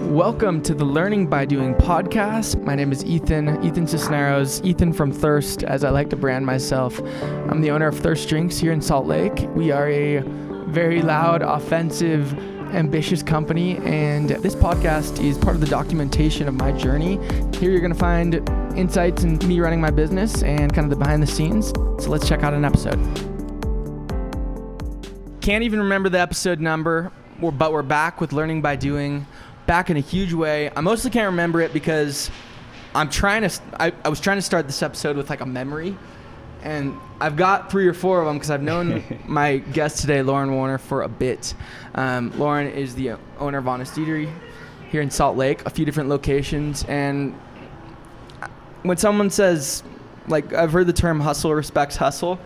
Welcome to the Learning by Doing podcast. My name is Ethan Cisneros, Ethan from Thirst, as I like to brand myself. I'm the owner of Thirst Drinks here in Salt Lake. We are a very loud, offensive, ambitious company, and this podcast is part of the documentation of my journey. Here you're going to find insights into me running my business and kind of the behind the scenes. So let's check out an episode. Can't even remember the episode number, but we're back with Learning by Doing. Back in a huge way. I mostly can't remember it because I was trying to start this episode with like a memory, and I've got 3 or 4 of them because I've known my guest today, Lorin Warner, for a bit. Lorin is the owner of Honest Eatery here in Salt Lake, a few different locations. And when someone says, like, I've heard the term hustle respects hustle.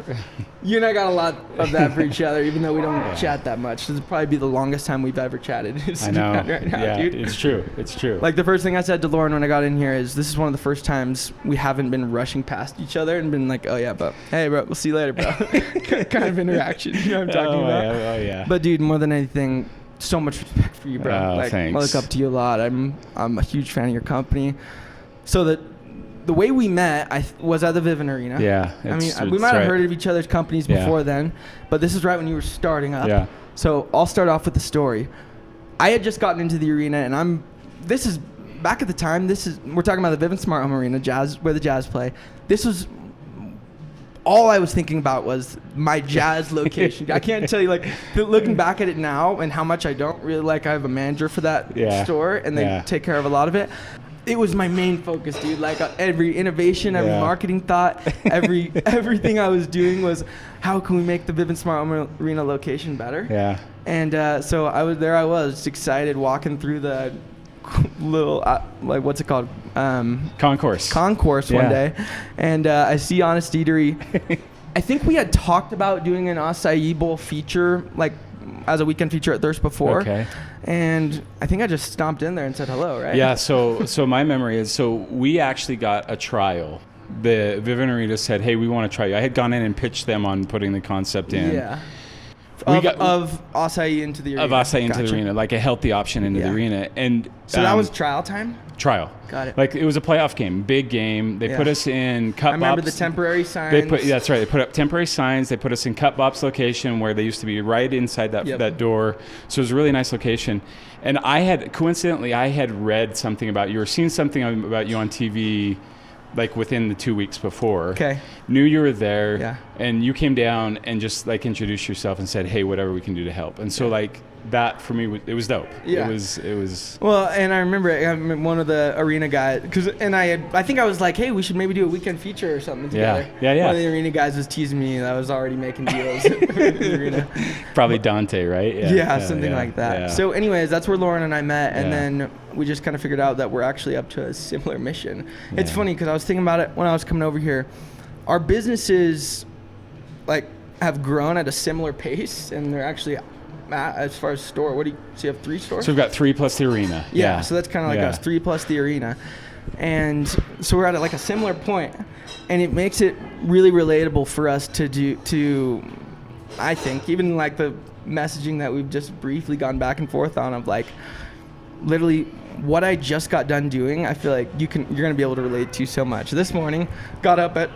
You and I got a lot of that for each other, even though we don't chat that much. This will probably be the longest time we've ever chatted. I know. Right now, dude. It's true. It's true. Like, the first thing I said to Lorin when I got in here is, this is one of the first times we haven't been rushing past each other and been like, oh yeah, but hey, bro, we'll see you later, bro. Kind of interaction. You know what I'm talking about? Oh yeah. But dude, more than anything, so much respect for you, bro. Oh, thanks. I look up to you a lot. I'm a huge fan of your company. So the way we met, was at the Vivint Arena. Yeah. We might have heard of each other's companies before then, but this is right when you were starting up. Yeah. So I'll start off with the story. I had just gotten into the arena, and this is back at the time. We're talking about the Vivint Smart Home Arena, where the Jazz play. This was all I was thinking about was my Jazz location. I can't tell you, like, looking back at it now and how much I don't really like. I have a manager for that store, and they take care of a lot of it. It was my main focus, dude. Like, every innovation, every marketing thought, everything I was doing was, how can we make the Vivint Smart Home Arena location better? Yeah. And so I was just excited walking through the little, like, what's it called? Concourse one day. And I see Honest Eatery. I think we had talked about doing an acai bowl feature, like, as a weekend feature at Thirst before. Okay. And I think I just stomped in there and said hello, right? Yeah, so my memory is, so we actually got a trial. The Vivint Arena said, hey, we want to try you. I had gone in and pitched them on putting the concept in. Yeah. Of acai into the arena. Of acai into the arena, like a healthy option into the arena. And so that was trial time? Trial. Got it. Like, it was a playoff game, big game. They put us in Cup Bops. I remember the temporary signs. That's right. They put up temporary signs. They put us in Cup Bops location where they used to be right inside that door. So it was a really nice location. And I had read something about you or seen something about you on TV, like within the 2 weeks before. Okay. Knew you were there, and you came down and just like introduced yourself and said, hey, whatever we can do to help. And so like that for me, it was dope. Yeah. It was. Well, and I remember one of the arena guys, I think I was like, hey, we should maybe do a weekend feature or something together. Yeah. One of the arena guys was teasing me that I was already making deals for the arena. Probably Dante, right? Yeah, something like that. Yeah. So anyways, that's where Lorin and I met, and then we just kind of figured out that we're actually up to a similar mission. Yeah. It's funny because I was thinking about it when I was coming over here. Our businesses like have grown at a similar pace, and they're actually as far as store. So you have 3 stores? So we've got 3 plus the arena. Yeah. So that's kind of like us, 3 plus the arena. And so we're at like a similar point, and it makes it really relatable for us to I think, even like the messaging that we've just briefly gone back and forth on, of like literally what I just got done doing. I feel like you're going to be able to relate to so much. This morning, got up at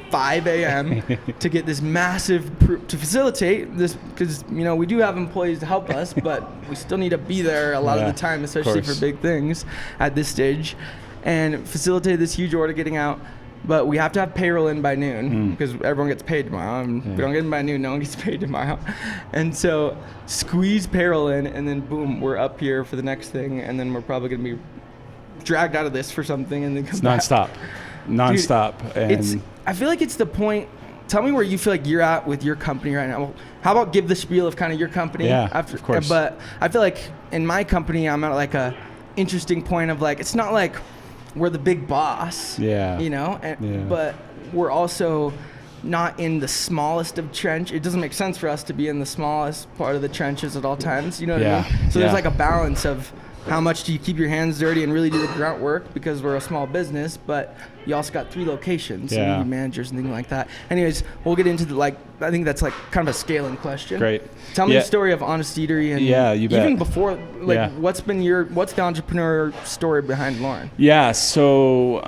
5 a.m. to get this massive to facilitate this, because we do have employees to help us, but we still need to be there a lot of the time, especially for big things at this stage, and facilitate this huge order getting out. But we have to have payroll in by noon because everyone gets paid tomorrow. And if we don't get in by noon, no one gets paid tomorrow. And so squeeze payroll in, and then boom, we're up here for the next thing, and then we're probably going to be dragged out of this for something, and then come back. Nonstop. Dude, I feel like it's the point. Tell me where you feel like you're at with your company right now. Well, how about give the spiel of kind of your company? Yeah, of course. But I feel like in my company, I'm at like a interesting point of like, it's not like we're the big boss, but we're also not in the smallest of trench. It doesn't make sense for us to be in the smallest part of the trenches at all times. You know what I mean? So there's like a balance of how much do you keep your hands dirty and really do the grunt work, because we're a small business, but you also got 3 locations, so you need managers and things like that. Anyways, we'll get into I think that's like kind of a scaling question. Great. Tell me the story of Honest Eatery, and you bet. Even before, what's the entrepreneurial story behind Lorin? Yeah. So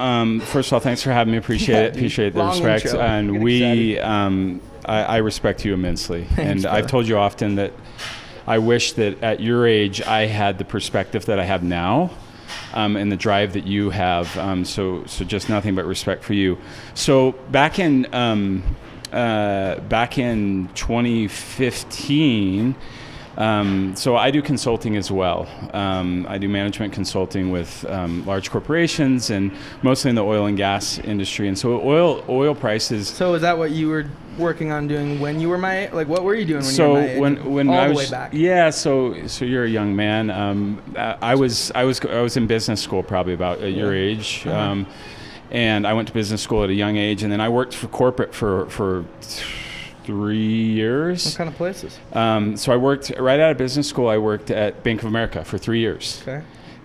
first of all, thanks for having me. Appreciate it. Appreciate the respect. Intro. And we, I respect you immensely. Thanks, and brother. I've told you often that I wish that at your age I had the perspective that I have now, and the drive that you have. So just nothing but respect for you. So back in 2015. So I do consulting as well. I do management consulting with large corporations, and mostly in the oil and gas industry. And so oil prices. So is that what you were working on doing when you were my age? Like, what were you doing when you were my age? When all I the was, way back. Yeah. So you're a young man. I was in business school probably about at your age. Uh-huh. And I went to business school at a young age, and then I worked for corporate for 3 years. What kind of places? So I worked right out of business school. I worked at Bank of America for 3 years. Okay.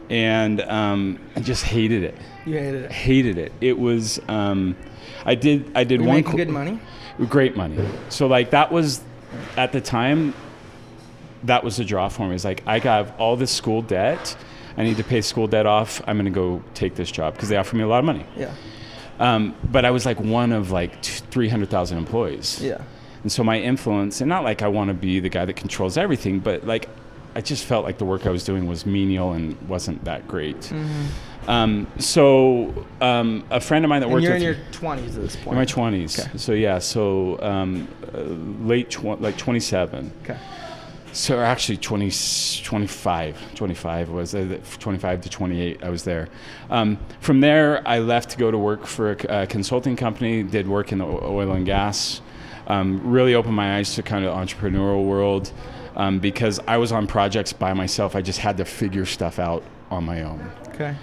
And I just hated it. You hated it. Hated it. It was. I did You're one. making good money. Great money. So that was, at the time, that was the draw for me. It's like, I got all this school debt. I need to pay school debt off. I'm going to go take this job because they offered me a lot of money. Yeah. But I was like one of 300,000 employees. Yeah. And so my influence, and not like I want to be the guy that controls everything, but I just felt like the work I was doing was menial and wasn't that great. Mm-hmm. A friend of mine that worked you're with... in your 20s at this point. In my 20s. Okay. So yeah, late 27. Okay. So actually 25 was 25 to 28 I was there. From there I left to go to work for a consulting company, did work in the oil and gas. Really opened my eyes to kind of entrepreneurial world, because I was on projects by myself. I just had to figure stuff out on my own. Okay.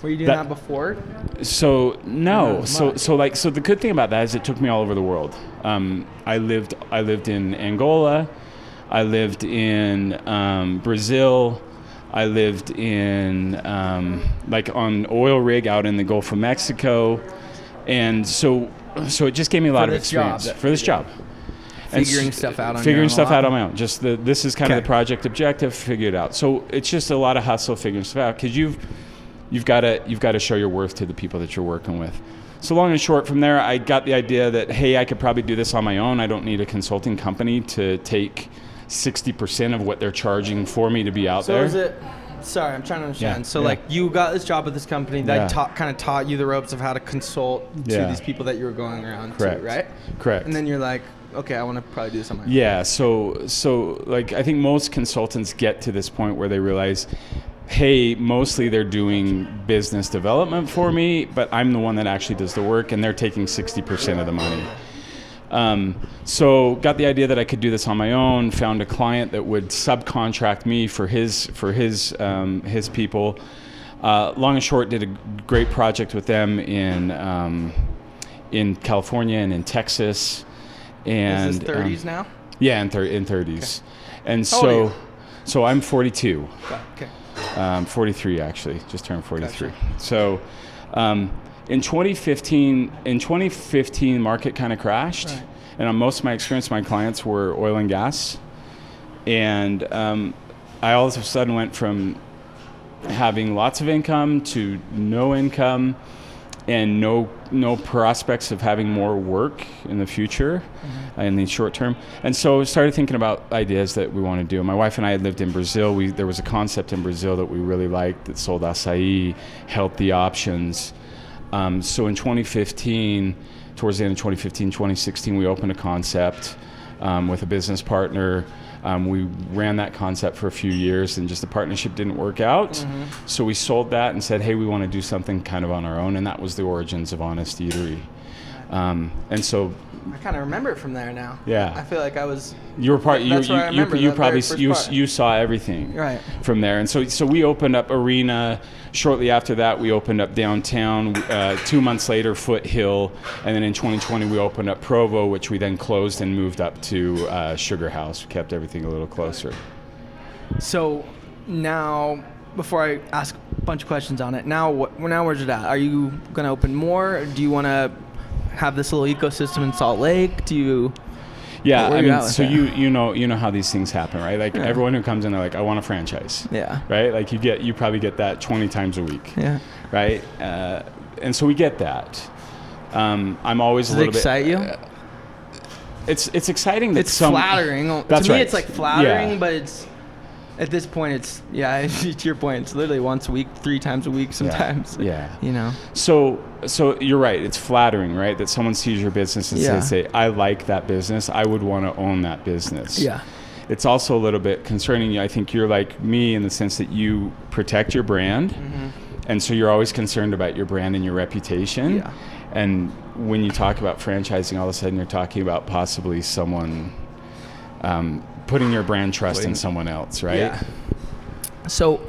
Were you doing that before? So no. So the good thing about that is it took me all over the world. I lived in Angola. I lived in Brazil. I lived in on oil rig out in the Gulf of Mexico, and so it just gave me a lot of experience for this job. Figuring stuff out on my own. Just this is kind of the project objective. Figure it out. So it's just a lot of hustle figuring stuff out, because you've got to show your worth to the people that you're working with. So long and short, from there, I got the idea that, hey, I could probably do this on my own. I don't need a consulting company to take 60% of what they're charging for me to be out there. So is it? Sorry, I'm trying to understand. Yeah, so you got this job at this company that kind of taught you the ropes of how to consult to these people that you were going around to, right? Correct. And then you're like, okay, I want to probably do this on my own. Yeah. So I think most consultants get to this point where they realize, hey, mostly they're doing business development for me, but I'm the one that actually does the work, and they're taking 60% of the money. So got the idea that I could do this on my own, found a client that would subcontract me for his people. Long and short, did a great project with them in California and in Texas. And is this 30s now? Yeah, in 30s. Okay. And How old are you? so I'm 42. Okay. 43 actually, just turned 43. Gotcha. So in 2015, market kind of crashed, right. And on most of my experience, my clients were oil and gas, and I all of a sudden went from having lots of income to no income, and no prospects of having more work in the future, in the short term. And so I started thinking about ideas that we want to do. My wife and I had lived in Brazil. There was a concept in Brazil that we really liked that sold acai, healthy options. So in 2015, towards the end of 2015, 2016, we opened a concept with a business partner. We ran that concept for a few years, and just the partnership didn't work out. So we sold that and said, hey, we want to do something kind of on our own, and that was the origins of Honest Eatery. And so I kind of remember it from there now. Yeah. I feel like I was... You were part. That's what I remember, You that probably very first part. you saw everything Right. from there, and so we opened up Arena. Shortly after that, we opened up downtown. 2 months later, Foothill, and then in 2020 we opened up Provo, which we then closed and moved up to Sugar House. We kept everything a little closer. So now, before I ask a bunch of questions on it, now where's it at? Are you going to open more? Do you want to have this little ecosystem in Salt Lake? Do you? Yeah, I mean, so you know how these things happen, right? Like everyone who comes in, they're like, I want a franchise. Yeah. Right? Like you probably get that 20 times a week. Yeah. Right? And so we get that. I'm always a little bit. Does it excite you? It's exciting that it's flattering. That's to me, right. it's like flattering, but it's at this point, it's to your point, it's literally once a week, 3 times a week sometimes. Yeah. You know. So you're right. It's flattering, right? That someone sees your business and say, I like that business. I would want to own that business. Yeah. It's also a little bit concerning. I think you're like me in the sense that you protect your brand. Mm-hmm. And so you're always concerned about your brand and your reputation. Yeah. And when you talk about franchising, all of a sudden you're talking about possibly someone putting your brand trust in someone else, right? Yeah. So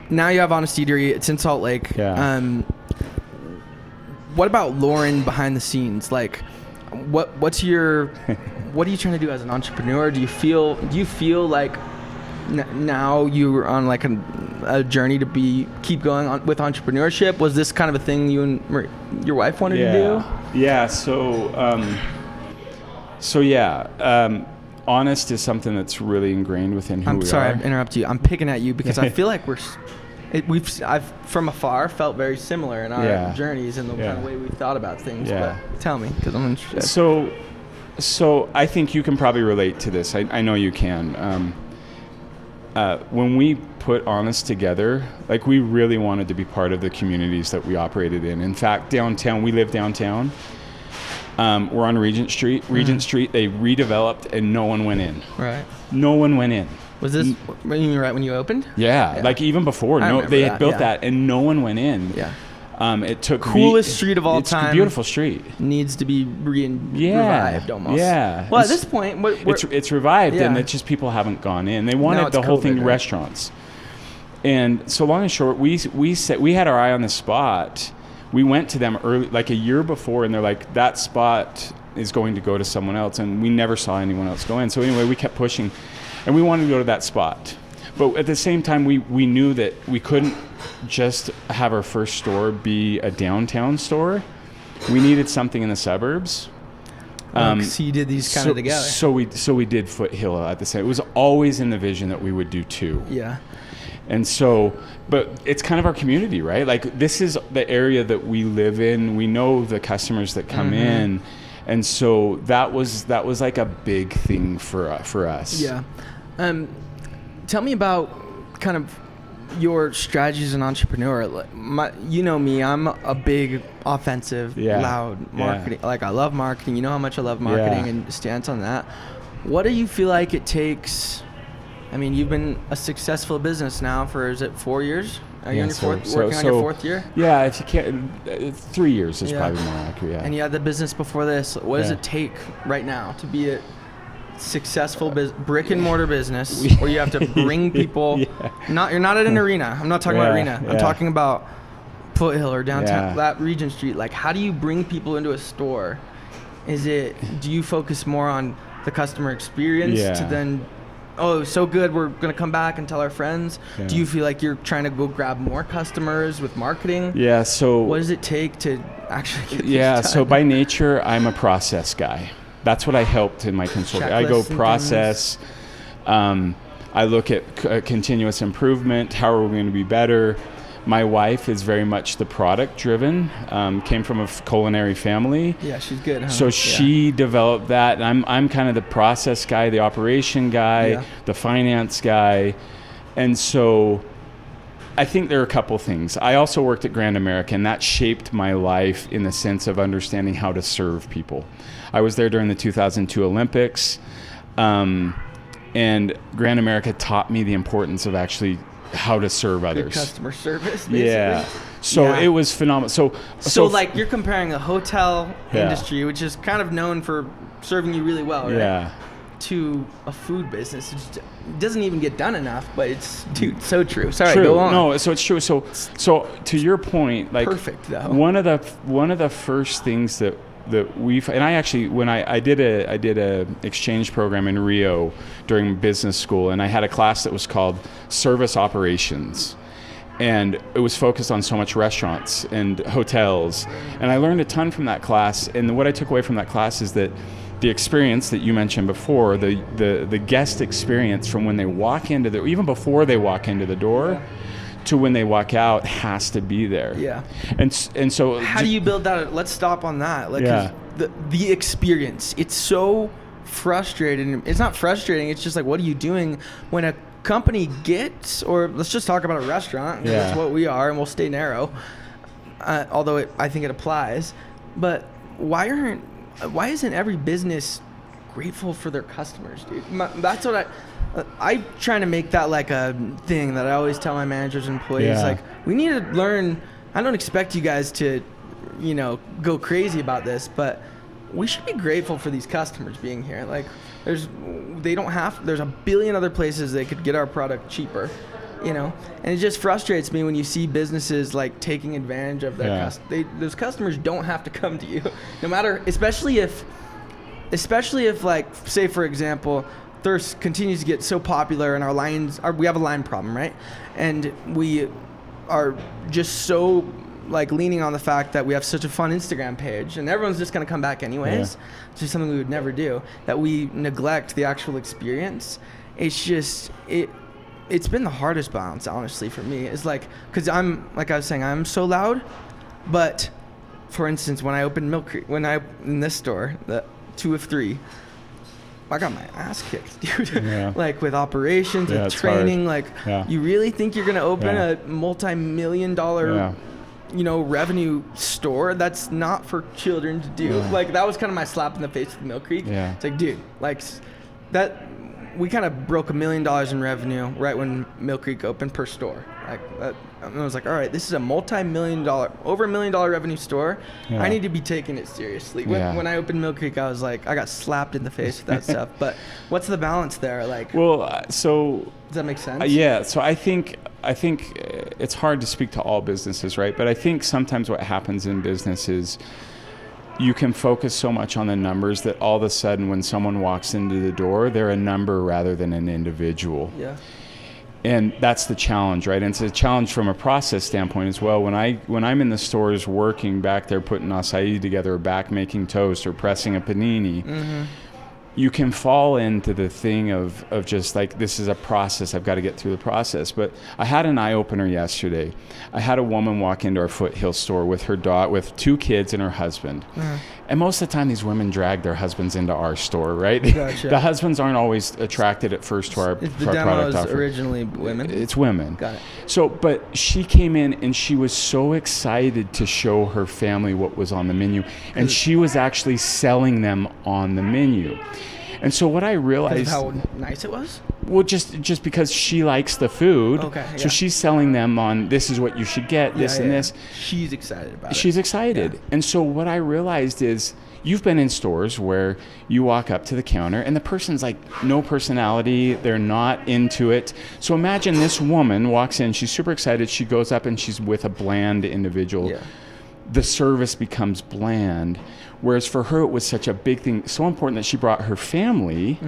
now you have Honest Eatery. It's in Salt Lake. Yeah. What about Lorin behind the scenes? Like, what are you trying to do as an entrepreneur? Do you feel like now you're on like a journey to keep going on with entrepreneurship? Was this kind of a thing you and your wife wanted to do? Yeah. Honest is something that's really ingrained within who we are. I'm sorry I interrupt you. I'm picking at you because I feel like I've from afar felt very similar in our journeys and the kind of way we've thought about things. Yeah. But tell me, because I'm interested. So I think you can probably relate to this. I know you can. When we put Honest together, like we really wanted to be part of the communities that we operated in. In fact, downtown, we live downtown. We're on Regent Street. Regent Street, they redeveloped and no one went in. Right. No one went in. Was this right when you opened? Yeah. Like even before, they had built that and no one went in. Yeah. It took coolest street of all time. It's a beautiful street. Needs to be revived almost. Yeah. Well, at this point, it's revived, and it's just people haven't gone in. They wanted the whole thing restaurants. And so long and short, we had our eye on the spot. We went to them early, like a year before, and they're like, that spot is going to go to someone else, and we never saw anyone else go in. So anyway, we kept pushing, and we wanted to go to that spot. But at the same time, we knew that we couldn't just have our first store be a downtown store. We needed something in the suburbs. So you did these kind of together. So we did Foothill at the same. It was always in the vision that we would do 2. Yeah. And so, but it's kind of our community, right? Like this is the area that we live in. We know the customers that come in, and so that was like a big thing for us. Yeah. Tell me about kind of your strategies as an entrepreneur. You know me, I'm a big offensive, loud marketing. Like I love marketing. You know how much I love marketing and stance on that. What do you feel like it takes? I mean, you've been a successful business now for, is it 4 years? Are you on your working on your 4th year? Yeah, if you can't, 3 years is probably more accurate. Yeah. And you had the business before this. What does it take right now to be a successful brick and mortar business where you have to bring people? You're not at an arena. I'm not talking about arena. I'm talking about Foothill or downtown, that Regent Street. Like, how do you bring people into a store? Do you focus more on the customer experience to then, oh, so good, we're going to come back and tell our friends? Do you feel like you're trying to go grab more customers with marketing? Yeah, so what does it take to actually get this done? So by nature, I'm a process guy. That's what I helped in my consulting. I go process. I look at continuous improvement. How are we going to be better? My wife is very much the product driven. Came from a culinary family. Yeah, she's good. Huh? So she developed that. And I'm kind of the process guy, the operation guy, the finance guy, and so I think there are a couple things. I also worked at Grand America, and that shaped my life in the sense of understanding how to serve people. I was there during the 2002 Olympics, and Grand America taught me the importance of actually how to serve others. Good customer service, basically. Yeah. So it was phenomenal. So like you're comparing a hotel industry, which is kind of known for serving you really well, right? Yeah. To a food business. It doesn't even get done enough, but it's so true. Sorry, true. Go on. No, so it's true. So to your point, like perfect though. One of the first things that and I actually, when I did a exchange program in Rio during business school, and I had a class that was called Service Operations. And it was focused on so much restaurants and hotels. And I learned a ton from that class. And what I took away from that class is that the experience that you mentioned before, the guest experience from when they walk into even before they walk into the door to when they walk out has to be there. Yeah. And so how do you build that? Let's stop on that. Like, 'cause the experience, it's so frustrating. It's not frustrating. It's just like, what are you doing when a company gets, or let's just talk about a restaurant. That's what we are, and we'll stay narrow. Although I think it applies. But why isn't every business grateful for their customers, dude? That's what I'm trying to make that like a thing that I always tell my managers and employees. Like, we need to learn. I don't expect you guys to, go crazy about this, but we should be grateful for these customers being here. Like, there's a billion other places they could get our product cheaper, and it just frustrates me when you see businesses like taking advantage of their customers. Those customers don't have to come to you, no matter, especially if like, say for example, thirst continues to get so popular and we have a line problem, right? And we are just so like leaning on the fact that we have such a fun Instagram page and everyone's just going to come back anyways, which is something we would never do, that we neglect the actual experience. It's just, it's been the hardest balance, honestly, for me. It's like, because like I was saying, I'm so loud, but for instance, when I opened Milk Creek, in this store, the 2 of 3, I got my ass kicked, dude. Like, with operations and training, like, you really think you're going to open a multi-million-dollar revenue store? That's not for children to do. Like, that was kind of my slap in the face with Milk Creek. It's like, dude, like, that, we kind of broke $1 million in revenue right when Milk Creek opened per store. Like, that, and I was like, all right, this is a over $1 million revenue store. I need to be taking it seriously. When I opened Milk Creek, I was like, I got slapped in the face with that stuff. But what's the balance there? Like, so does that make sense? So I think it's hard to speak to all businesses, right? But I think sometimes what happens in business is you can focus so much on the numbers that all of a sudden when someone walks into the door, they're a number rather than an individual. And that's the challenge, right? And it's a challenge from a process standpoint as well. When I'm in the stores working back there, putting acai together, or back making toast, or pressing a panini, you can fall into the thing of just like, this is a process, I've got to get through the process. But I had an eye-opener yesterday. I had a woman walk into our Foothill store with her daughter, with 2 kids and her husband. And most of the time, these women drag their husbands into our store, right? Gotcha. The husbands aren't always attracted at first to our product offer. The demo is originally women? It's women. Got it. So, but she came in and she was so excited to show her family what was on the menu. And she was actually selling them on the menu. And so what I realized... How nice it was? Well, just because she likes the food. So she's selling them on, this is what you should get, this and this. She's excited about it. She's excited. And so what I realized is, you've been in stores where you walk up to the counter and the person's like, no personality, they're not into it. So imagine this woman walks in, she's super excited, she goes up and she's with a bland individual. The service becomes bland. Whereas for her, it was such a big thing, so important that she brought her family.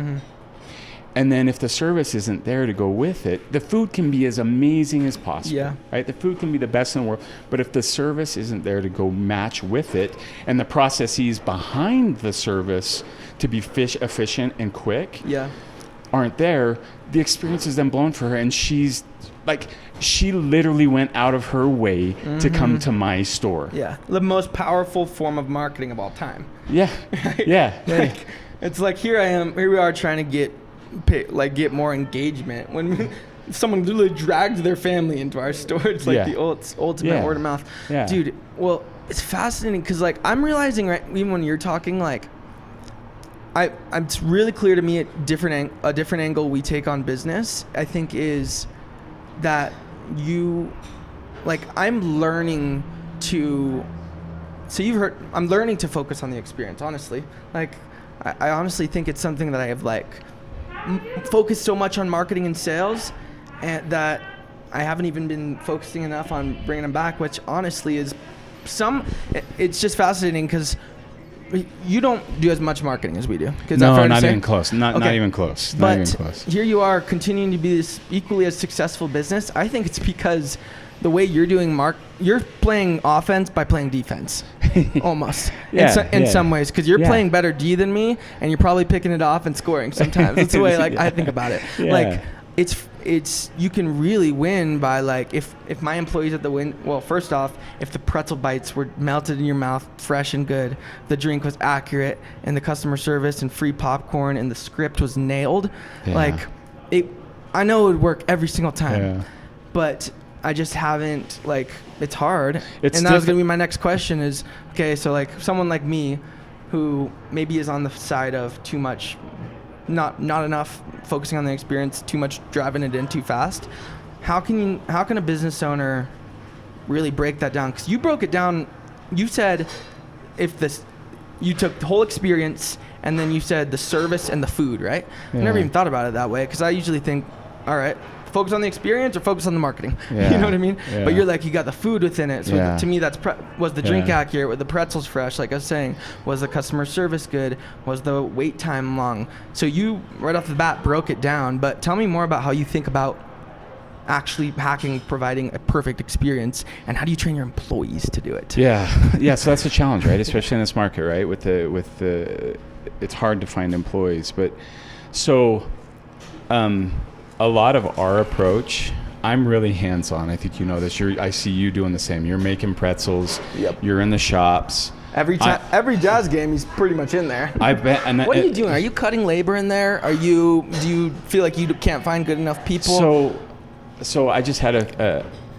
And then if the service isn't there to go with it, the food can be as amazing as possible, right? The food can be the best in the world, but if the service isn't there to go match with it, and the processes behind the service to be efficient and quick aren't there, the experience is then blown for her. And she's like, she literally went out of her way to come to my store. The most powerful form of marketing of all time. Like, it's like, here we are trying to get more engagement when someone literally dragged their family into our store. It's like the ultimate word of mouth. Dude, well, it's fascinating because, like, I'm realizing, right, even when you're talking, like, it's really clear to me a different angle we take on business, I think, is that I'm learning to, I'm learning to focus on the experience, honestly. Like, I honestly think it's something that I have, like, focused so much on marketing and sales, and that I haven't even been focusing enough on bringing them back, which honestly is it's just fascinating because you don't do as much marketing as we do. No, not even close. Not even close. But not even close. Here you are continuing to be this equally as successful business. I think it's because the way you're doing you're playing offense by playing defense, almost. In some ways, because you're playing better D than me, and you're probably picking it off and scoring sometimes. That's the way I think about it. Yeah. Like it's you can really win by like if my employees at the win. Well, first off, if the pretzel bites were melted in your mouth, fresh and good, the drink was accurate, and the customer service and free popcorn and the script was nailed, like I know it would work every single time, but I just haven't, like, it's hard. And that was going to be my next question is, okay, so like someone like me who maybe is on the side of too much, not enough focusing on the experience, too much driving it in too fast. How can a business owner really break that down? Because you broke it down. You said you took the whole experience and then you said the service and the food, right? I never even thought about it that way because I usually think, all right, focus on the experience or focus on the marketing. You know what I mean? But you're like, you got the food within it. So to me, was the drink accurate? Were the pretzels fresh? Like I was saying, was the customer service good? Was the wait time long? So you, right off the bat, broke it down. But tell me more about how you think about actually providing a perfect experience, and how do you train your employees to do it? Yeah. So that's a challenge, right? Especially in this market, right? With the it's hard to find employees. But so, a lot of our approach, I'm really hands-on. I think you know this. I see you doing the same. You're making pretzels. Yep. You're in the shops. Every jazz game, he's pretty much in there. I bet. And what are you doing? Are you cutting labor in there? Do you feel like you can't find good enough people? So I just had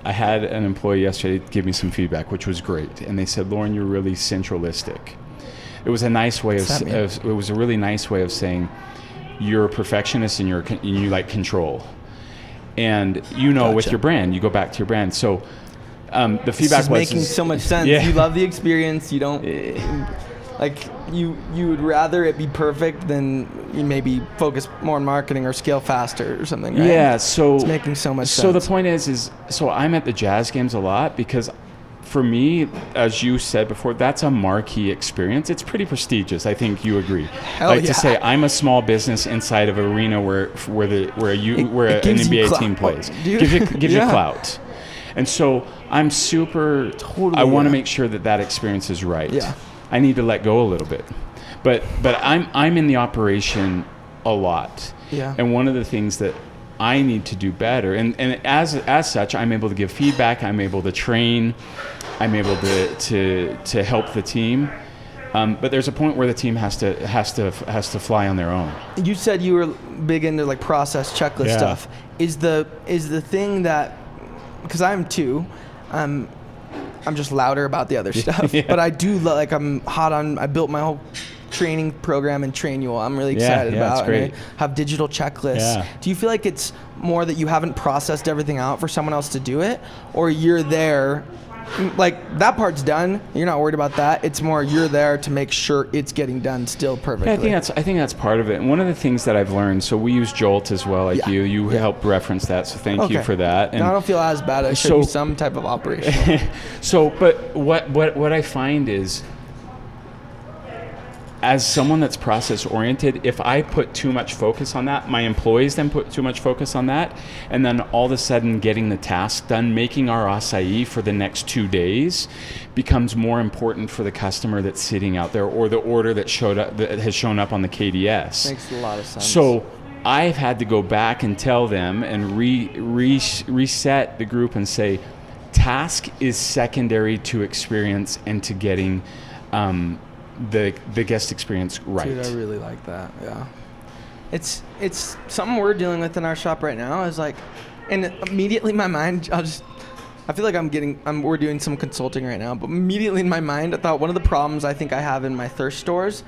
I had an employee yesterday give me some feedback, which was great. And they said, Lorin, you're really centralistic. It was a nice way it was a really nice way of saying, you're a perfectionist and you like control, and with your brand, you go back to your brand. So the feedback was making so much sense. You love the experience. You don't you would rather it be perfect than you maybe focus more on marketing or scale faster or something. Right? Yeah. So it's making so much sense. So the point is I'm at the jazz games a lot because, for me, as you said before, that's a marquee experience. It's pretty prestigious. I think you agree. To say I'm a small business inside of an arena where an NBA team plays gives you clout. And so I'm super. I want to make sure that experience is right. Yeah. I need to let go a little bit, but I'm in the operation a lot. Yeah. And one of the things that I need to do better, and as such, I'm able to give feedback. I'm able to train. I'm able to help the team, but there's a point where the team has to fly on their own. You said you were big into like process checklist stuff. Is the thing that, because I'm too, I'm just louder about the other stuff, but I do I'm hot on. I built my whole training program in Trainual. I'm really excited about. And I have digital checklists. Yeah. Do you feel like it's more that you haven't processed everything out for someone else to do it, or you're there? Like that part's done. You're not worried about that. It's more you're there to make sure it's getting done still perfectly. Yeah, I think that's part of it. And one of the things that I've learned. So we use Jolt as well. Like you helped reference that. So thank you for that. And I don't feel as bad. It should be some type of operation. But what I find is, as someone that's process oriented, if I put too much focus on that, my employees then put too much focus on that, and then all of a sudden getting the task done, making our acai for the next 2 days becomes more important for the customer that's sitting out there, or the order that has shown up on the KDS. Makes a lot of sense. So I've had to go back and tell them and reset the group and say, task is secondary to experience and to getting the guest experience right. Dude, I really like that. Yeah, it's something we're dealing with in our shop right now. Is like, and immediately in my mind, I feel like we're doing some consulting right now, but immediately in my mind, I thought one of the problems I think I have in my thirst stores,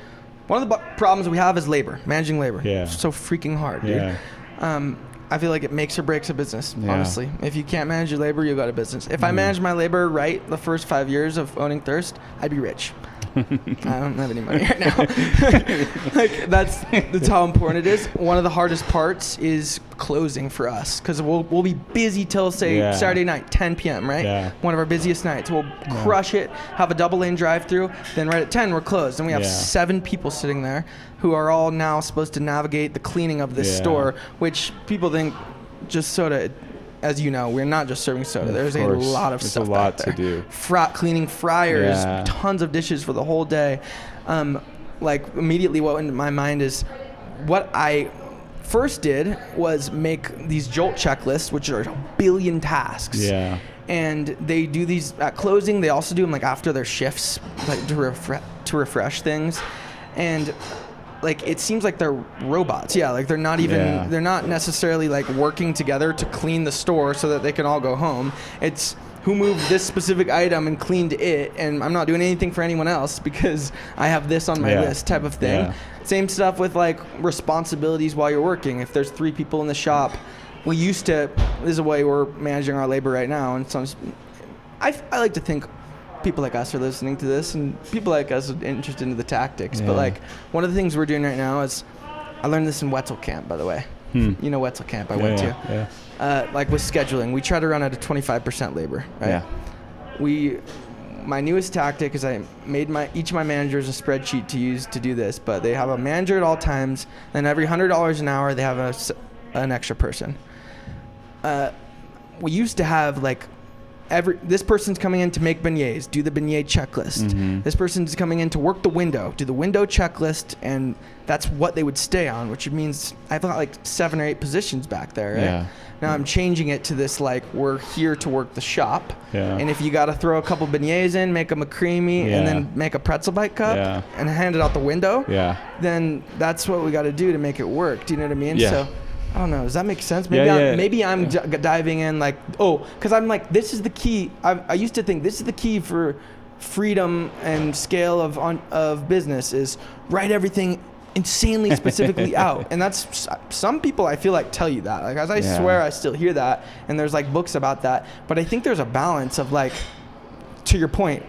one of the problems we have is labor, managing labor. Yeah, it's so freaking hard, dude. Yeah. I feel like it makes or breaks a business, honestly. If you can't manage your labor, you got a business. If I manage my labor right the first 5 years of owning Thirst, I'd be rich. I don't have any money right now. Like that's how important it is. One of the hardest parts is closing for us, because we'll be busy till say Saturday night, 10 p.m. right? Yeah. One of our busiest nights. We'll crush it, have a double lane drive-through. Then right at 10 we're closed, and we have 7 people sitting there who are all now supposed to navigate the cleaning of this store, which people think just soda. As you know, we're not just serving soda. There's a lot of stuff back there. There's a lot to do. Cleaning fryers, tons of dishes for the whole day. Like immediately what went into my mind is, what I first did was make these Jolt checklists, which are 1 billion tasks. Yeah. And they do these at closing. They also do them like after their shifts, like to refresh things. And like it seems like they're robots. Yeah, like they're not even they're not necessarily like working together to clean the store so that they can all go home. It's who moved this specific item and cleaned it, and I'm not doing anything for anyone else because I have this on my list type of thing. Yeah. Same stuff with like responsibilities while you're working. If there's 3 people in the shop, we used to, this is the way we're managing our labor right now, and so I like to think people like us are listening to this, and people like us are interested in the tactics. But like one of the things we're doing right now is, I learned this in Wetzel Camp, by the way. You know Wetzel Camp I went to. Like with scheduling, we try to run at a 25% labor, right? Yeah. My newest tactic is I made each of my managers a spreadsheet to use to do this, but they have a manager at all times, and every $100 an hour they have an extra person. We used to have like, this person's coming in to make beignets, do the beignet checklist. Mm-hmm. This person's coming in to work the window, do the window checklist, and that's what they would stay on, which means I've got like 7 or 8 positions back there, right? Yeah. Now I'm changing it to this, like, we're here to work the shop. Yeah. And if you got to throw a couple beignets in, make them a creamy, and then make a pretzel bite cup and hand it out the window, then that's what we got to do to make it work. Do you know what I mean? Yeah. So I don't know. Does that make sense? Maybe I'm diving in like, because I'm like, this is the key. I used to think this is the key for freedom and scale of business is write everything insanely specifically out. And that's, some people I feel like tell you that. Like, as I swear I still hear that. And there's like books about that. But I think there's a balance of like, to your point,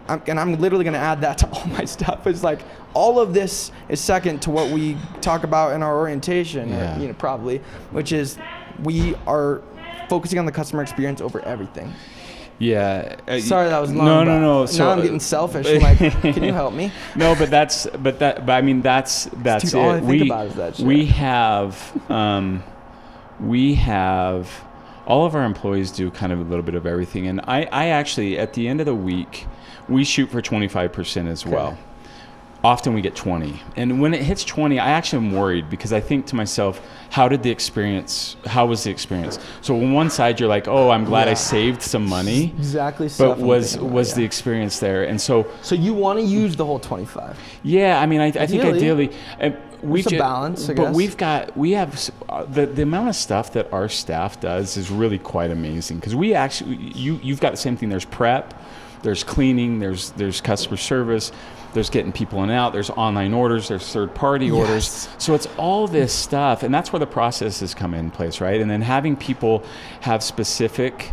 I'm literally going to add that to all my stuff. It's like all of this is second to what we talk about in our orientation, or, probably, which is we are focusing on the customer experience over everything. Yeah. Sorry, that was long. No. So, now I'm getting selfish. I'm like, can you help me? No, but I mean, that's it. All I think about is that shit. We have all of our employees do kind of a little bit of everything, and I actually at the end of the week, we shoot for 25% as well. Often we get 20. And when it hits 20, I actually am worried because I think to myself, how was the experience? So on one side, you're like, I'm glad I saved some money. Exactly. But was the experience there? And so you want to use the whole 25? Yeah, I mean, I think ideally. It's a balance, I guess. But we have the amount of stuff that our staff does is really quite amazing because we actually, you've got the same thing. There's prep. There's cleaning, there's customer service, there's getting people in and out, there's online orders, there's third-party orders. So it's all this stuff, and that's where the processes come in place, right? And then having people have specific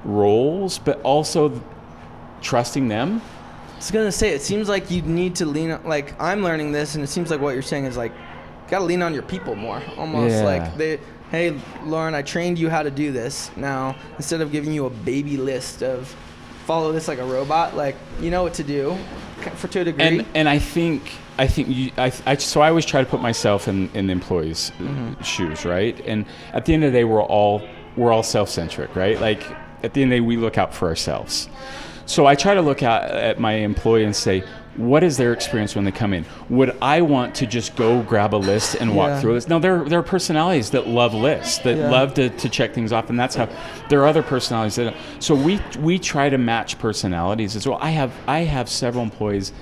roles, but also trusting them. I was going to say, it seems like you need to lean on, like, I'm learning this, and it seems like what you're saying is, like, you got to lean on your people more. Almost like, hey, Lorin, I trained you how to do this. Now, instead of giving you a baby list of follow this like a robot, like, you know what to do to a degree. And I think so I always try to put myself in the employees' shoes, right? And at the end of the day, we're all self-centric, right? Like at the end of the day, we look out for ourselves. So I try to look at my employee and say, what is their experience when they come in? Would I want to just go grab a list and walk through this? No, there are personalities that love lists, that love to check things off, and that's how there are other personalities that. So we try to match personalities as well. I have several employees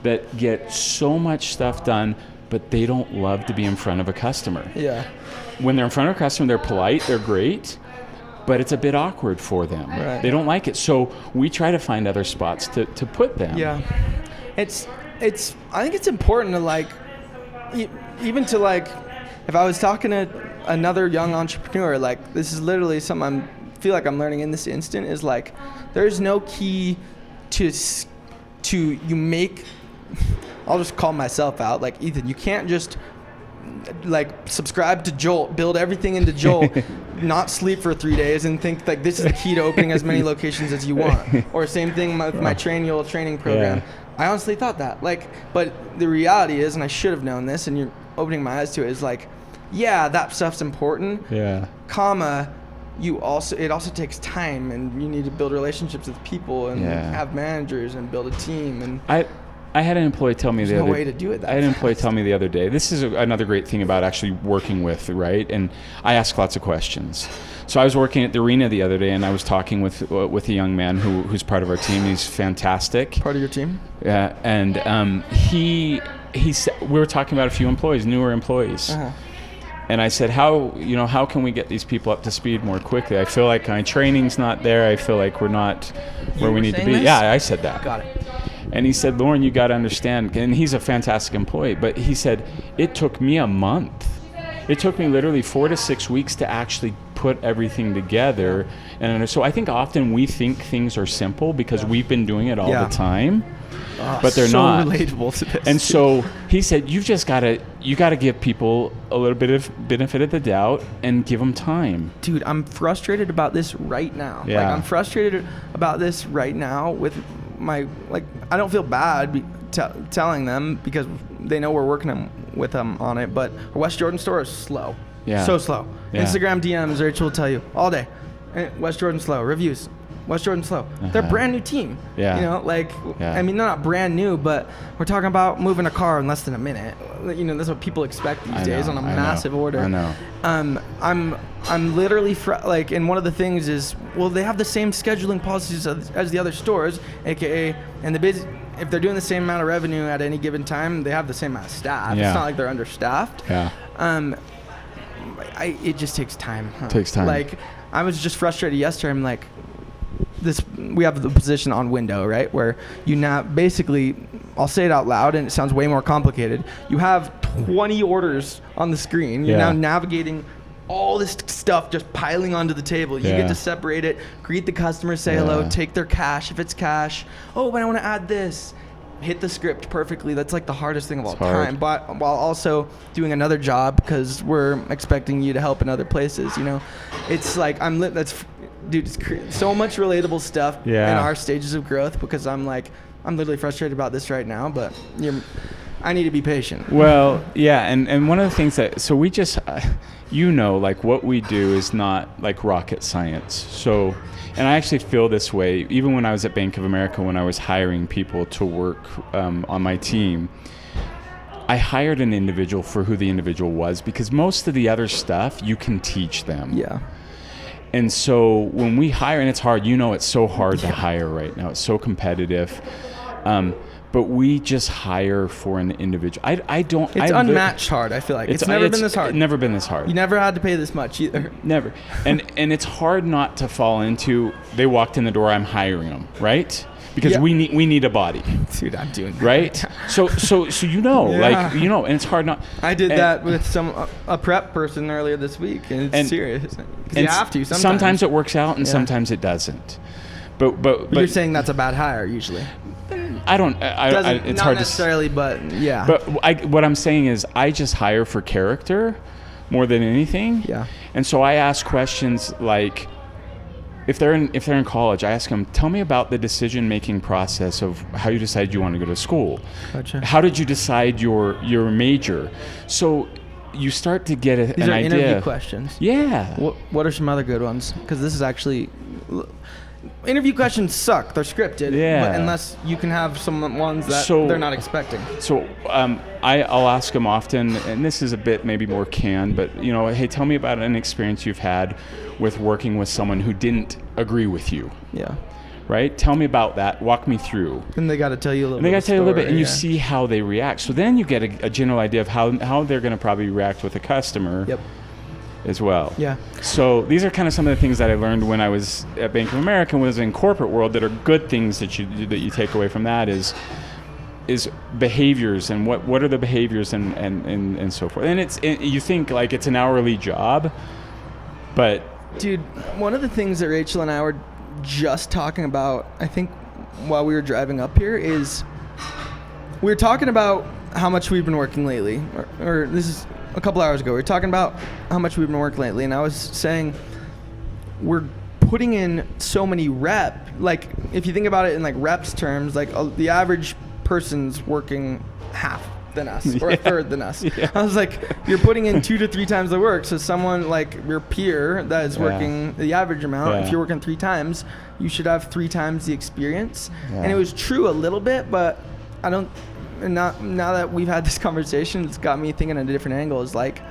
that get so much stuff done, but they don't love to be in front of a customer. Yeah. When they're in front of a customer, they're polite, they're great, but it's a bit awkward for them. Right. They don't like it. So we try to find other spots to put them. Yeah. It's I think it's important to like, even to like, if I was talking to another young entrepreneur, like this is literally something I feel like I'm learning in this instant is like, there's no key to you make, I'll just call myself out, like, Ethan, you can't just like subscribe to Jolt, build everything into Jolt, not sleep for 3 days and think like this is the key to opening as many locations as you want. Or same thing with my training program. Yeah. I honestly thought that, like, but the reality is, and I should have known this, and you're opening my eyes to it, is like, yeah, that stuff's important. Yeah. Comma, it also takes time, and you need to build relationships with people and have managers and build a team. And I had an employee tell me there's no way to do it. I had an employee tell me the other day. This is another great thing about actually working with, right? And I ask lots of questions. So I was working at the arena the other day, and I was talking with a young man who's part of our team. He's fantastic. Part of your team? Yeah, and he said, we were talking about a few employees, newer employees. Uh-huh. And I said, how can we get these people up to speed more quickly? I feel like my training's not there. I feel like we're not where we need to be. This? Yeah, I said that. Got it. And he said, Lorin, you got to understand, and he's a fantastic employee, but he said, it took me a month. It took me literally 4 to 6 weeks to actually put everything together. And so I think often we think things are simple because we've been doing it all the time, but they're not. So relatable to this. And so he said, you got to give people a little bit of benefit of the doubt and give them time. Dude, I'm frustrated about this right now. Yeah. Like, I'm frustrated about this right now with my, like, I don't feel bad telling them because they know we're working with them on it, but our West Jordan store is slow. Yeah. So slow. Yeah. Instagram DMs, Rachel will tell you all day. West Jordan slow. Reviews. West Jordan slow. They're a brand new team. Yeah. You know, like, I mean, they're not brand new, but we're talking about moving a car in less than a minute. You know, that's what people expect these days on a massive order. I know. I'm literally like, and one of the things is, well, they have the same scheduling policies as the other stores, aka, and if they're doing the same amount of revenue at any given time, they have the same amount of staff. Yeah. It's not like they're understaffed. Yeah. It just takes time. It takes time. Like, I was just frustrated yesterday. I'm like, we have the position on window, right? Where you now basically, I'll say it out loud and it sounds way more complicated. You have 20 orders on the screen. You're now navigating all this stuff just piling onto the table. You get to separate it, greet the customer, say hello, take their cash if it's cash. Oh, but I want to add this. Hit the script perfectly. That's like the hardest thing of all time. But while also doing another job because we're expecting you to help in other places, you know, it's like dude, it's so much relatable stuff in our stages of growth because I'm literally frustrated about this right now, but I need to be patient. Well, yeah, and one of the things so we just, like what we do is not like rocket science. So, and I actually feel this way, even when I was at Bank of America, when I was hiring people to work on my team, I hired an individual for who the individual was because most of the other stuff you can teach them. Yeah. And so when we hire, and it's hard, it's so hard to hire right now. It's so competitive. But we just hire for an individual. It's unmatched hard, I feel like. It's never been this hard. Never been this hard. You never had to pay this much either. Never. And it's hard not to fall into, they walked in the door, I'm hiring them, right? Because we need a body. Dude, I'm doing that. Right? So and it's hard not. I did that with a prep person earlier this week, and it's serious. Because you have to sometimes. Sometimes it works out, and sometimes it doesn't. But you're saying that's a bad hire usually. It's not hard necessarily, but yeah. But what I'm saying is, I just hire for character more than anything. Yeah. And so I ask questions like, if they're in college, I ask them, tell me about the decision-making process of how you decided you want to go to school. Gotcha. How did you decide your major? So you start to get an idea. These are interview questions. Yeah. What are some other good ones? Because this is actually... Interview questions suck. They're scripted. Yeah. Unless you can have some ones that they're not expecting. So I'll ask them often, and this is a bit maybe more canned, but hey, tell me about an experience you've had with working with someone who didn't agree with you. Yeah. Right? Tell me about that. Walk me through. And they got to tell you a little bit. And they got to tell you a little bit, and you see how they react. So then you get a general idea of how they're going to probably react with a customer. Yep. As well. Yeah. So these are kind of some of the things that I learned when I was at Bank of America, when I was in corporate world, that are good things that you take away from that is behaviors, and what are the behaviors and so forth. And you think like it's an hourly job, but dude, one of the things that Rachel and I were just talking about, I think while we were driving up here is we were talking about how much we've been working lately, or this is a couple hours ago. We were talking about how much we've been working lately, and I was saying we're putting in so many like if you think about it in like reps terms, like the average person's working half than us or a third than us. Yeah. I was like, you're putting in 2 to 3 times the work. So someone like your peer that is working the average amount, if you're working 3 times, you should have 3 times the experience. And it was true a little bit, but I don't, now that we've had this conversation, it's got me thinking at a different angle. Is like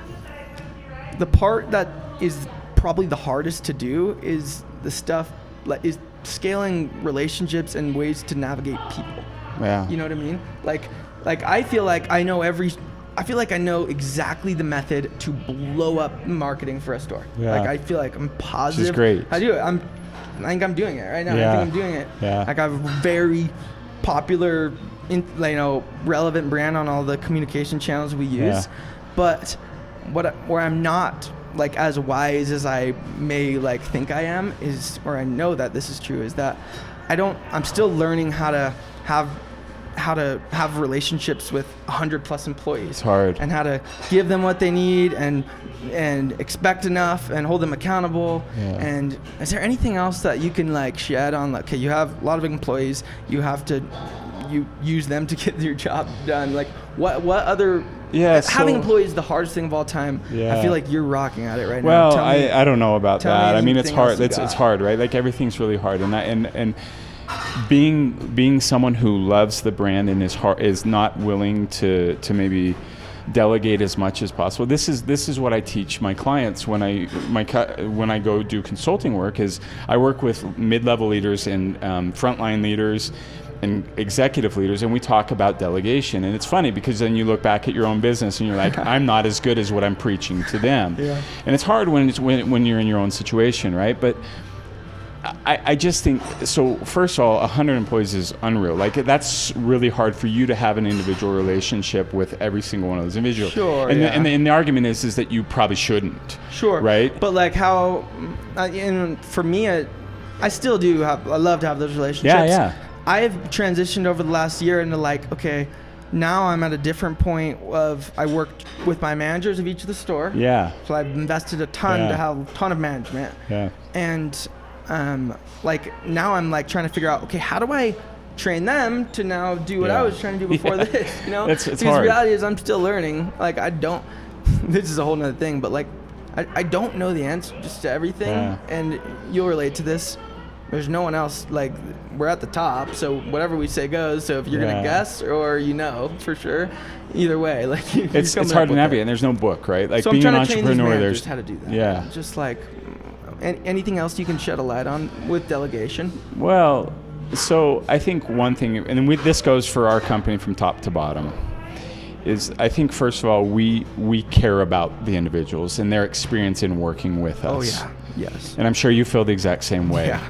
the part that is probably the hardest to do is the stuff like is scaling relationships and ways to navigate people. Yeah. You know what I mean? Like I feel like I know exactly the method to blow up marketing for a store. Yeah. Like I feel like I'm positive. Which is great. I do it. I think I'm doing it right now. Yeah. I think I'm doing it. Yeah. Like I have a very popular, relevant brand on all the communication channels we use. Yeah. But where I'm not like as wise as I may like think I am is, or I know that this is true, is that I'm still learning how to have relationships with 100+ employees. It's hard. And how to give them what they need and expect enough and hold them accountable. Yeah. And is there anything else that you can like shed on? Like, okay, you have a lot of employees. You have to use them to get your job done. Like what other? Yeah, having employees is the hardest thing of all time. Yeah. I feel like you're rocking at it right now. Well, I don't know about that. I mean, it's hard. It's hard, right? Like everything's really hard, and being someone who loves the brand and is not willing to maybe delegate as much as possible. This is what I teach my clients when I go do consulting work. Is I work with mid-level leaders and frontline leaders and executive leaders, and we talk about delegation. And it's funny because then you look back at your own business and you're like, I'm not as good as what I'm preaching to them. Yeah. And it's hard when you're in your own situation, right? But I just think, so first of all, 100 employees is unreal. Like that's really hard for you to have an individual relationship with every single one of those individuals. Sure. And the argument is that you probably shouldn't. Sure. Right. But like how, and for me, I still do I love to have those relationships. Yeah. I have transitioned over the last year into like, okay, now I'm at a different point of I worked with my managers of each of the store. Yeah. So I've invested a ton to have a ton of management. Yeah. And like now I'm like trying to figure out, okay, how do I train them to now do what I was trying to do before this? You know, it's because hard. The reality is I'm still learning. Like this is a whole nother thing, but like I don't know the answer just to everything, and you'll relate to this. There's no one else, like, we're at the top, so whatever we say goes. So if you're going to guess or for sure, either way, like, it's hard to navigate, and there's no book, right? Like, so being an entrepreneur, there's how to do that. Yeah. Just like, anything else you can shed a light on with delegation? Well, so I think one thing, and this goes for our company from top to bottom, is I think, first of all, we care about the individuals and their experience in working with us. Oh, yeah. Yes. And I'm sure you feel the exact same way. Yeah.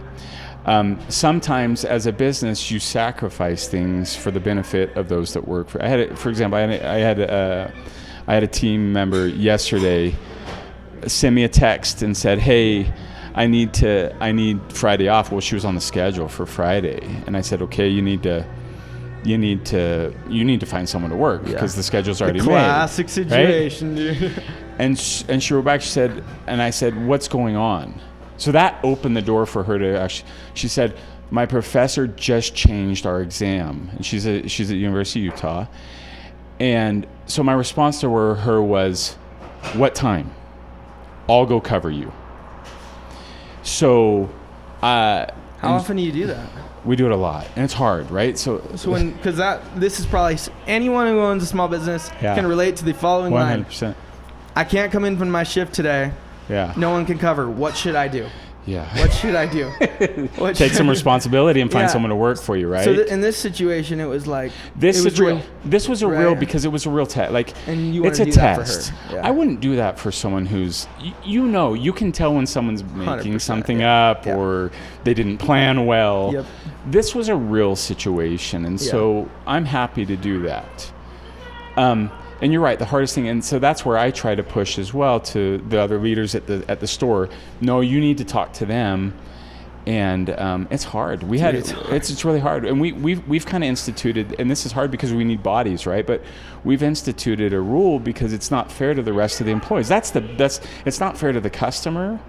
Sometimes as a business, you sacrifice things for the benefit of those that work for. For example, I had a team member yesterday send me a text and said, "Hey, I need Friday off." Well, she was on the schedule for Friday, and I said, "Okay, you need to find someone to work because the schedule's already made." Classic situation, right? Dude. And she wrote back. She said, and I said, "What's going on?" So that opened the door for her to actually. She said, "My professor just changed our exam," and she's at University of Utah. And so my response to her was, "What time? I'll go cover you." So, how often do you do that? We do it a lot, and it's hard, right? So because this is probably anyone who owns a small business can relate to the following 100%. Line. I can't come in from my shift today. Yeah. No one can cover. What should I do? Yeah. What should I do? Take some responsibility and find someone to work for you, right? So in this situation, it was like this was real. This was a real because it was a real test. Like, and you it's a do test. That for her. Yeah. I wouldn't do that for someone who's you can tell when someone's making something up or they didn't plan well. Yep. This was a real situation, and so I'm happy to do that. And you're right, the hardest thing, and so that's where I try to push as well to the other leaders at the store. No, you need to talk to them And it's hard. It's really hard. And we've kind of instituted, and this is hard because we need bodies, right? But we've instituted a rule because it's not fair to the rest of the employees. It's not fair to the customer,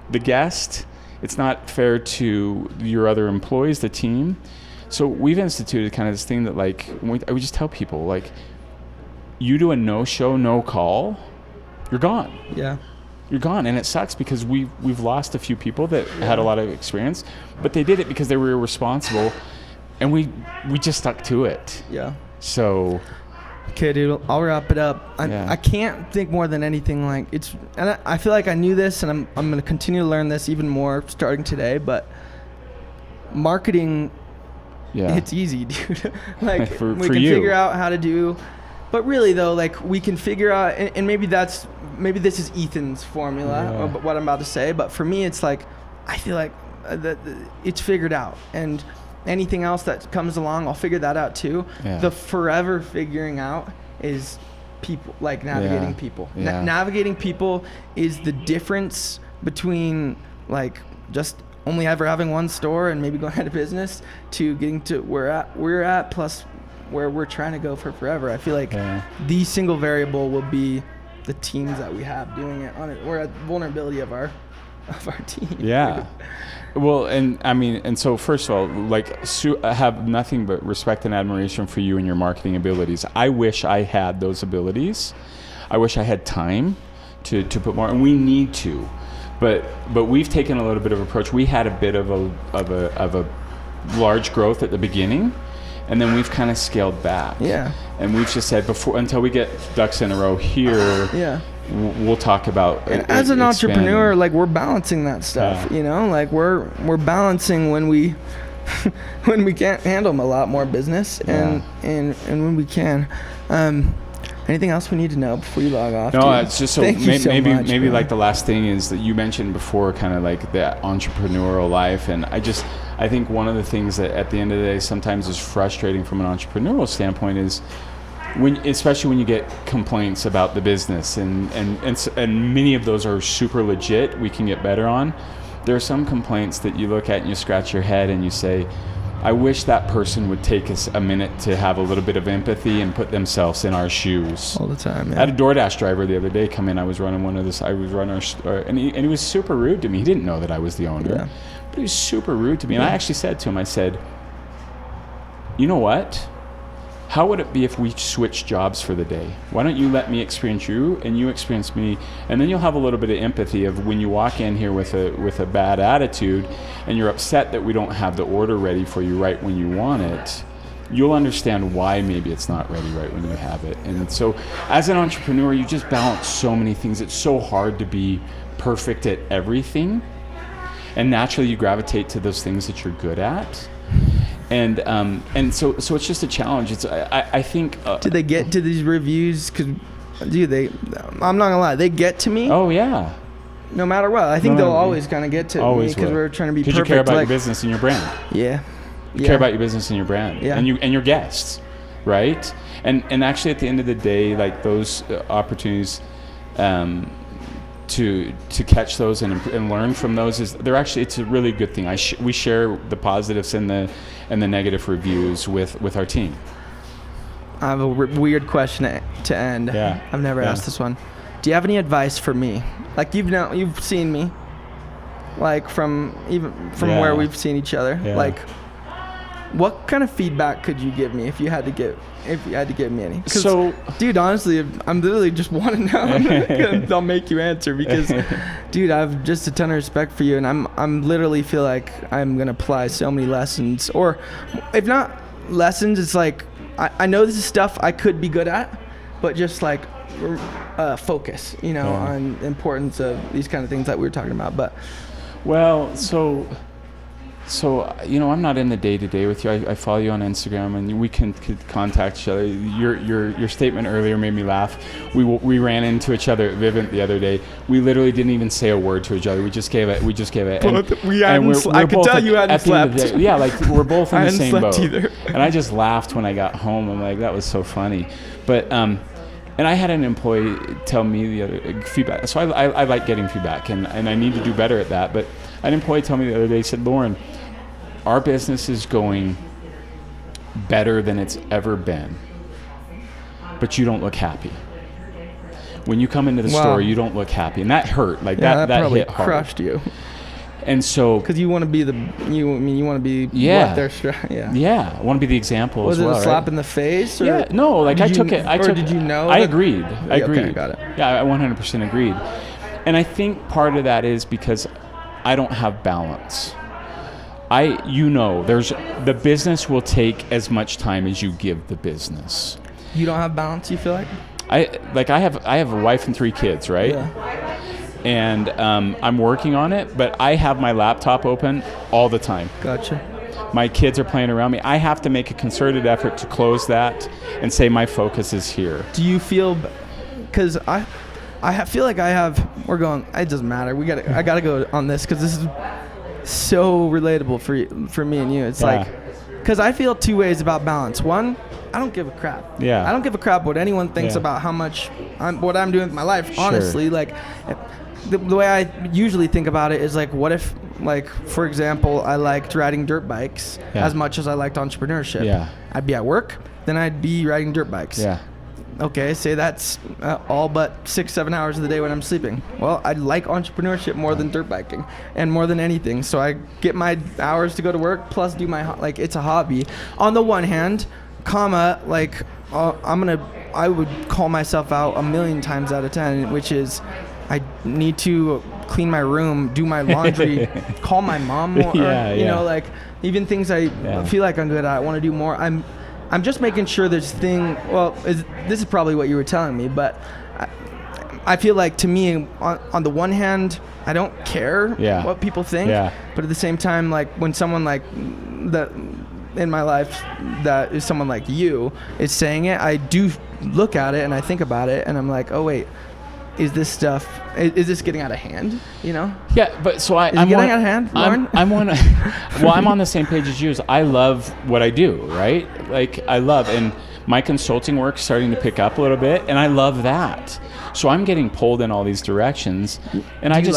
the guest. It's not fair to your other employees, the team. So we've instituted kind of this thing that like, we just tell people like, you do a no-show, no-call, you're gone. Yeah. You're gone. And it sucks because we've lost a few people that had a lot of experience, but they did it because they were irresponsible, and we just stuck to it. Yeah. So. Okay, dude, I'll wrap it up. I can't think more than anything like it's, and I feel like I knew this, and I'm going to continue to learn this even more starting today, but marketing, it's easy, dude. Like we can figure out how to do, but really though, like we can figure out, and maybe this is Ethan's formula, or what I'm about to say, but for me, it's like, I feel like it's figured out, and anything else that comes along, I'll figure that out too. Yeah. The forever figuring out is people, like navigating people. Navigating people is the difference between like just only ever having one store and maybe going out of business to getting to where we're at plus where we're trying to go for forever. I feel like the single variable will be the teams that we have doing it on it. We're at vulnerability of our team. Yeah. Well, and I mean, and so first of all, like, I have nothing but respect and admiration for you and your marketing abilities. I wish I had those abilities. I wish I had time to put more, and we need to, but we've taken a little bit of approach. We had a bit of a large growth at the beginning, and then we've kind of scaled back. Yeah. And we've just said until we get ducks in a row here. Yeah. We'll talk about. And as an entrepreneur, like we're balancing that stuff, you know, like we're balancing when we can't handle a lot more business and when we can. Anything else we need to know before you log off? No, it's just maybe like the last thing is that you mentioned before, kind of like the entrepreneurial life, and I think one of the things that at the end of the day sometimes is frustrating from an entrepreneurial standpoint is especially when you get complaints about the business, and many of those are super legit, we can get better on. There are some complaints that you look at and you scratch your head and you say, I wish that person would take us a minute to have a little bit of empathy and put themselves in our shoes. All the time, I had a DoorDash driver the other day come in. I was running our store, and he was super rude to me. He didn't know that I was the owner, but he was super rude to me. And I actually said to him, I said, you know what? How would it be if we switched jobs for the day? Why don't you let me experience you and you experience me, and then you'll have a little bit of empathy of when you walk in here with a bad attitude and you're upset that we don't have the order ready for you right when you want it. You'll understand why maybe it's not ready right when you have it. And so as an entrepreneur, you just balance so many things. It's so hard to be perfect at everything, and naturally you gravitate to those things that you're good at. And so it's just a challenge. I think. Did they get to these reviews? Cause, I'm not gonna lie, they get to me. Oh yeah. No matter what, I think they'll always kind of get to me because we're trying to be perfect. Because you care about your business and your brand. Yeah. You care about your business and your brand. Yeah. And your guests, right? And actually, at the end of the day, like those opportunities. To catch those and learn from those it's a really good thing. We share the positives and the negative reviews with our team. I have a weird question to end. Yeah. I've never asked this one. Do you have any advice for me? Like you've seen me, like from where we've seen each other. Yeah. Like, what kind of feedback could you give me if you had to give me any? So, dude, honestly, I'm literally just want to know. I'll make you answer because, dude, I have just a ton of respect for you, and I'm literally feel like I'm gonna apply so many lessons, or if not lessons, it's like I know this is stuff I could be good at, but just like focus, on the importance of these kind of things that we were talking about. But So, I'm not in the day-to-day with you. I follow you on Instagram, and we can contact each other. Your statement earlier made me laugh. We ran into each other at Vivint the other day. We literally didn't even say a word to each other. We just gave it. I could tell you hadn't slept. Yeah, like we're both in the same boat. Either. And I just laughed when I got home. I'm like, that was so funny. But and I had an employee tell me the other feedback. So I like getting feedback, and I need to do better at that. But An employee told me the other day, he said, Lorin, our business is going better than it's ever been, but you don't look happy. When you come into the store, you don't look happy, and that hurt. Like that probably hit hard. Crushed you. And so, because you want to be what they're I want to be the example. Was as well, it a slap in the face? Or did you know? I agreed. Okay, got it. Yeah, I 100% agreed. And I think part of that is because I don't have balance. There's the business will take as much time as you give the business. You don't have balance, you feel like? I have a wife and 3 kids, right? Yeah. And I'm working on it, but I have my laptop open all the time. Gotcha. My kids are playing around me. I have to make a concerted effort to close that and say my focus is here. Do you feel, because I feel like it doesn't matter. I gotta go on this because this is so relatable for me and you. It's like, because I feel 2 ways about balance. One, I don't give a crap. Yeah. I don't give a crap what anyone thinks about how much what I'm doing with my life. Sure. Honestly, like the way I usually think about it is like, what if, like, for example, I liked riding dirt bikes as much as I liked entrepreneurship. Yeah. I'd be at work, then I'd be riding dirt bikes. Yeah. Okay, say that's all but 6-7 hours of the day when I'm sleeping. Well, I like entrepreneurship more than dirt biking and more than anything. So I get my hours to go to work plus do it's a hobby. On the one hand, like I would call myself out 1,000,000 times out of 10, which is I need to clean my room, do my laundry, call my mom more, you know, like even things I feel like I'm good at, I want to do more. I'm just making sure this is probably what you were telling me, but I feel like, to me, on the one hand, I don't care what people think, but at the same time, like when someone like that in my life that is someone like you is saying it, I do look at it and I think about it and I'm like, oh wait, is this getting out of hand? You know? Yeah, but so I'm getting out of hand, Lorin? I'm on the same page as you. I love what I do, right? Like and my consulting work's starting to pick up a little bit, and I love that. So I'm getting pulled in all these directions, and you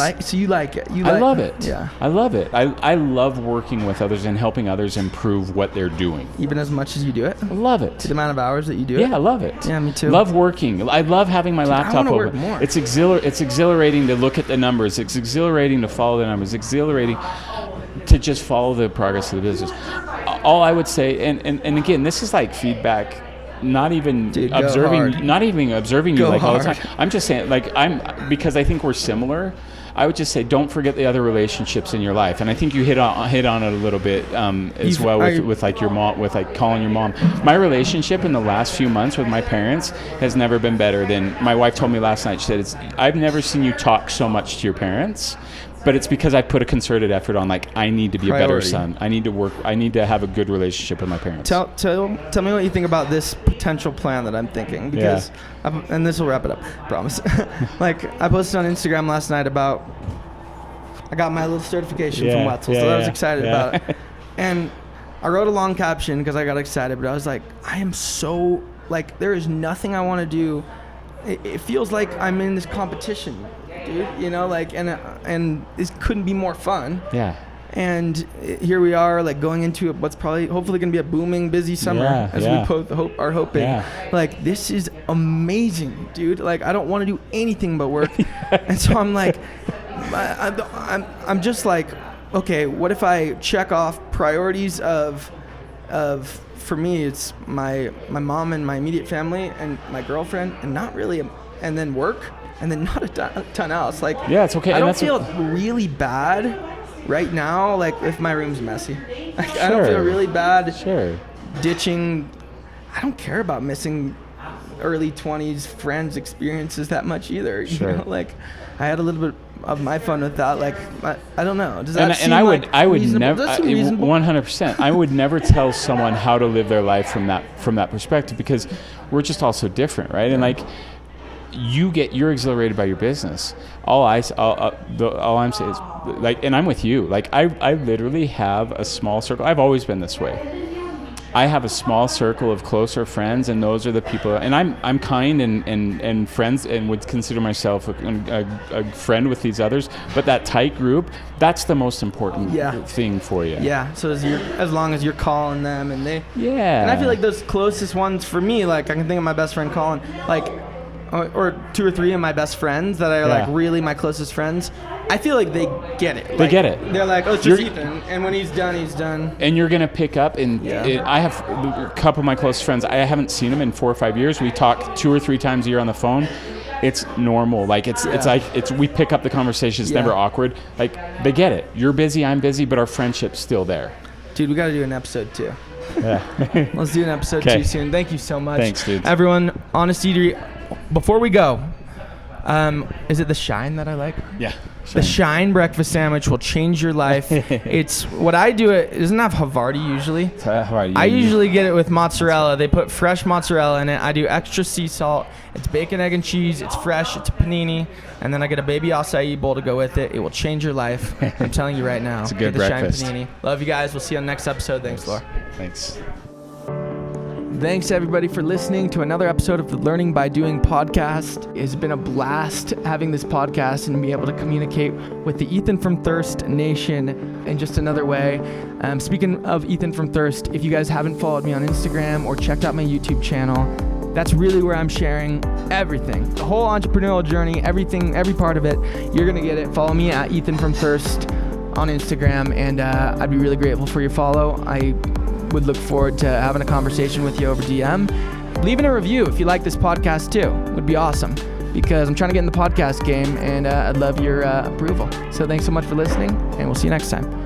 like it. I love it. Yeah, I love it. I love working with others and helping others improve what they're doing. Even as much as you do it. I love it. The amount of hours that you do it. Yeah, I love it. Yeah, me too. Love working. I love having my laptop open. Work more. It's exhilarating to look at the numbers. It's exhilarating to follow the numbers. Exhilarating to just follow the progress of the business. All I would say, and again, this is like feedback. Not even observing you like all the time. I'm just saying, like, because I think we're similar. I would just say, don't forget the other relationships in your life, and I think you hit on it a little bit as well with like your mom, with like calling your mom. My relationship in the last few months with my parents has never been better than. My wife told me last night. She said, I've never seen you talk so much to your parents. But it's because I put a concerted effort on, like, I need to be a better son. I need to work. I need to have a good relationship with my parents. Tell me what you think about this potential plan that I'm thinking. Because, and this will wrap it up, promise. Like, I posted on Instagram last night about, I got my little certification from Wetzel, so I was excited about it. And I wrote a long caption because I got excited, but I was like, I am so, like, there is nothing I want to do. It feels like I'm in this competition, dude, you know, like, and this couldn't be more fun. Yeah. And here we are, like, going into what's hopefully going to be a booming, busy summer, as we are hoping. Yeah. Like, this is amazing, dude. Like, I don't want to do anything but work. And so I'm like, I'm just like, okay, what if I check off priorities of for me, it's my mom and my immediate family and my girlfriend, and not really, and then work, and then not a ton else. Like, yeah, it's okay. I don't feel really bad right now, like, if my room's messy. Like, I don't feel really bad ditching. I don't care about missing early 20s friends' experiences that much either. You know, like, I had a little bit of my fun with that. Like, I don't know. Does that seem like I would reasonable? never, Does that seem reasonable? 100%. I would never tell someone how to live their life from that perspective, because we're just all so different, right? And like, you're exhilarated by your business. All I'm saying is, like, and I'm with you. Like, I literally have a small circle. I've always been this way. I have a small circle of closer friends, and those are the people. And I'm kind and friends, and would consider myself a friend with these others. But that tight group, that's the most important thing for you. Yeah. So as long as you're calling them, and they. Yeah. And I feel like those closest ones for me, like I can think of my best friend Colin, like, or 2 or 3 of my best friends that are like really my closest friends. I feel like they get it. They get it. They're like, oh, it's just Ethan, and when he's done, he's done. And you're gonna pick up. And I have a couple of my close friends. I haven't seen them in 4 or 5 years. We talk 2 or 3 times a year on the phone. It's normal. Like it's like we pick up the conversation. It's never awkward. Like they get it. You're busy. I'm busy, but our friendship's still there. Dude, we got to do an episode 2. Yeah. Let's do an episode 2 soon. Thank you so much. Thanks, dude. Everyone, Honest Eatery. Before we go, is it the Shine that I like? Yeah. The Shine breakfast sandwich will change your life. It's what I do. It doesn't have Havarti usually. I usually get it with mozzarella. They put fresh mozzarella in it. I do extra sea salt. It's bacon, egg, and cheese. It's fresh. It's a panini. And then I get a baby acai bowl to go with it. It will change your life. I'm telling you right now. It's a good get the breakfast. Shine panini. Love you guys. We'll see you on the next episode. Thanks, Laura. Thanks. Thanks, everybody, for listening to another episode of the Learning by Doing podcast. It's been a blast having this podcast and be able to communicate with the Ethan from Thirst Nation in just another way. Speaking of Ethan from Thirst, if you guys haven't followed me on Instagram or checked out my YouTube channel, that's really where I'm sharing everything. The whole entrepreneurial journey, everything, every part of it. You're going to get it. Follow me at Ethan from Thirst on Instagram, and I'd be really grateful for your follow. I would look forward to having a conversation with you over DM. Leaving a review if you like this podcast too would be awesome, because I'm trying to get in the podcast game, and I'd love your approval. So thanks so much for listening, and we'll see you next time.